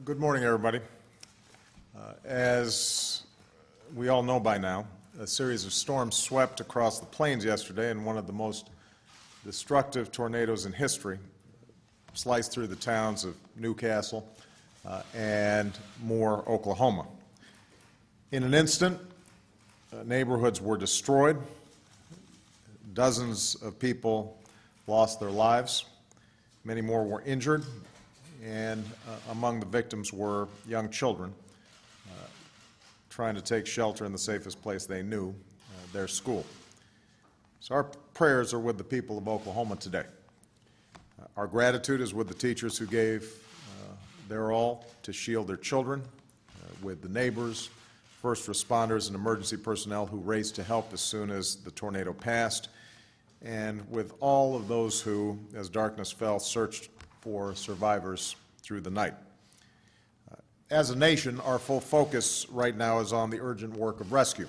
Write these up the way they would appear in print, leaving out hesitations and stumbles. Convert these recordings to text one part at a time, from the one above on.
Good morning, everybody. As we all know by now, a series of storms swept across the plains yesterday, and one of the most destructive tornadoes in history sliced through the towns of Newcastle and Moore, Oklahoma. In an instant, neighborhoods were destroyed. Dozens of people lost their lives. Many more were injured. And among the victims were young children trying to take shelter in the safest place they knew, their school. So our prayers are with the people of Oklahoma today. Our gratitude is with the teachers who gave their all to shield their children, with the neighbors, first responders, and emergency personnel who raced to help as soon as the tornado passed, and with all of those who, as darkness fell, searched for survivors through the night. As a nation, our full focus right now is on the urgent work of rescue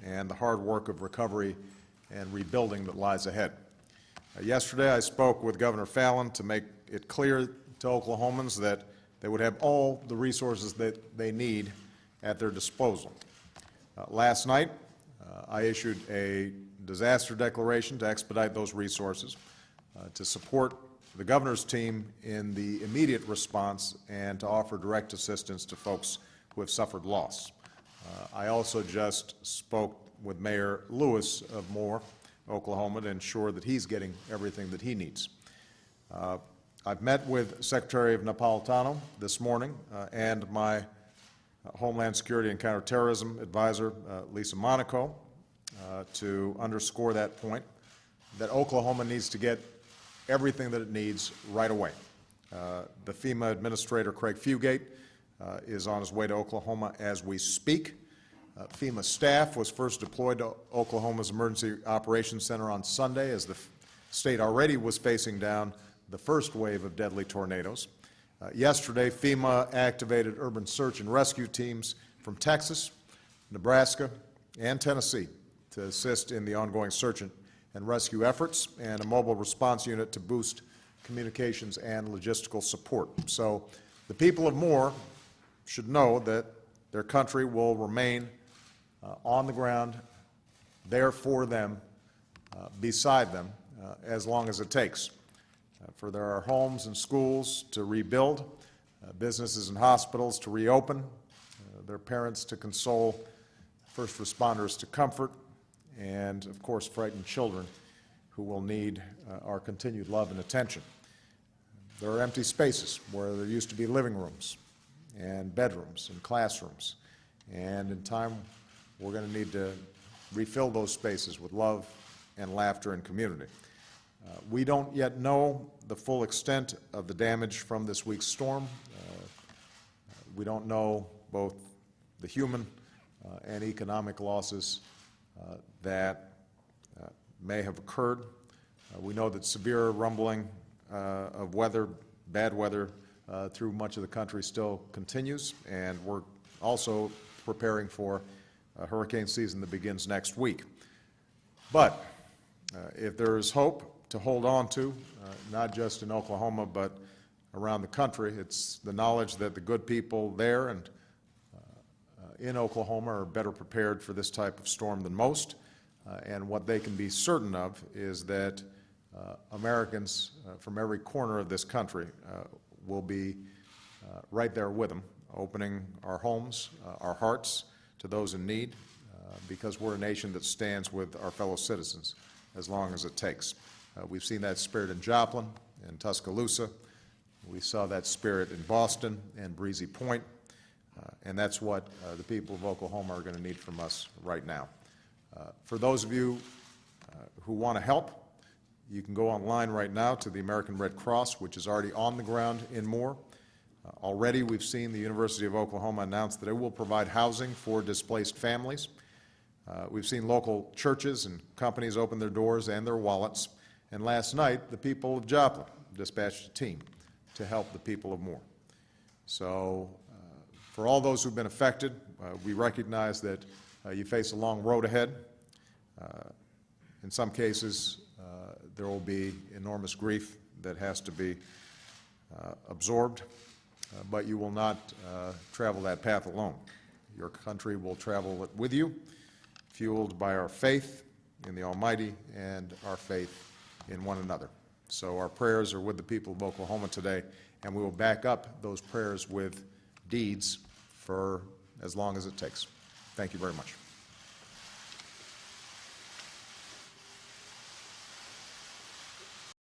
and the hard work of recovery and rebuilding that lies ahead. Yesterday, I spoke with Governor Fallin to make it clear to Oklahomans that they would have all the resources that they need at their disposal. Last night, I issued a disaster declaration to expedite those resources, to support the governor's team in the immediate response, and to offer direct assistance to folks who have suffered loss. I also just spoke with Mayor Lewis of Moore, Oklahoma, to ensure that he's getting everything that he needs. I've met with Secretary of Napolitano this morning and my Homeland Security and Counterterrorism Advisor, Lisa Monaco, to underscore that point, that Oklahoma needs to get everything that it needs right away. The FEMA Administrator, Craig Fugate, is on his way to Oklahoma as we speak. FEMA staff was first deployed to Oklahoma's Emergency Operations Center on Sunday, as the state already was facing down the first wave of deadly tornadoes. Yesterday, FEMA activated urban search and rescue teams from Texas, Nebraska, and Tennessee to assist in the ongoing search and rescue efforts, and a mobile response unit to boost communications and logistical support. So the people of Moore should know that their country will remain on the ground, there for them, beside them, as long as it takes. For there are homes and schools to rebuild, businesses and hospitals to reopen, their parents to console, first responders to comfort, and, of course, frightened children who will need our continued love and attention. There are empty spaces where there used to be living rooms and bedrooms and classrooms, and in time we're going to need to refill those spaces with love and laughter and community. We don't yet know the full extent of the damage from this week's storm. We don't know both the human and economic losses that may have occurred. We know that severe rumbling of weather, bad weather, through much of the country still continues, and we're also preparing for a hurricane season that begins next week. But if there is hope to hold on to, not just in Oklahoma but around the country, it's the knowledge that the good people there and in Oklahoma are better prepared for this type of storm than most, and what they can be certain of is that Americans from every corner of this country will be right there with them, opening our homes, our hearts to those in need, because we're a nation that stands with our fellow citizens as long as it takes. We've seen that spirit in Joplin and Tuscaloosa. We saw that spirit in Boston and Breezy Point. And that's what the people of Oklahoma are going to need from us right now. For those of you who want to help, you can go online right now to the American Red Cross, which is already on the ground in Moore. Already we've seen the University of Oklahoma announce that it will provide housing for displaced families. We've seen local churches and companies open their doors and their wallets. And last night, the people of Joplin dispatched a team to help the people of Moore. So for all those who've been affected, we recognize that you face a long road ahead. In some cases, there will be enormous grief that has to be absorbed. but you will not travel that path alone. Your country will travel it with you, fueled by our faith in the Almighty and our faith in one another. So our prayers are with the people of Oklahoma today, and we will back up those prayers with deeds for as long as it takes. Thank you very much.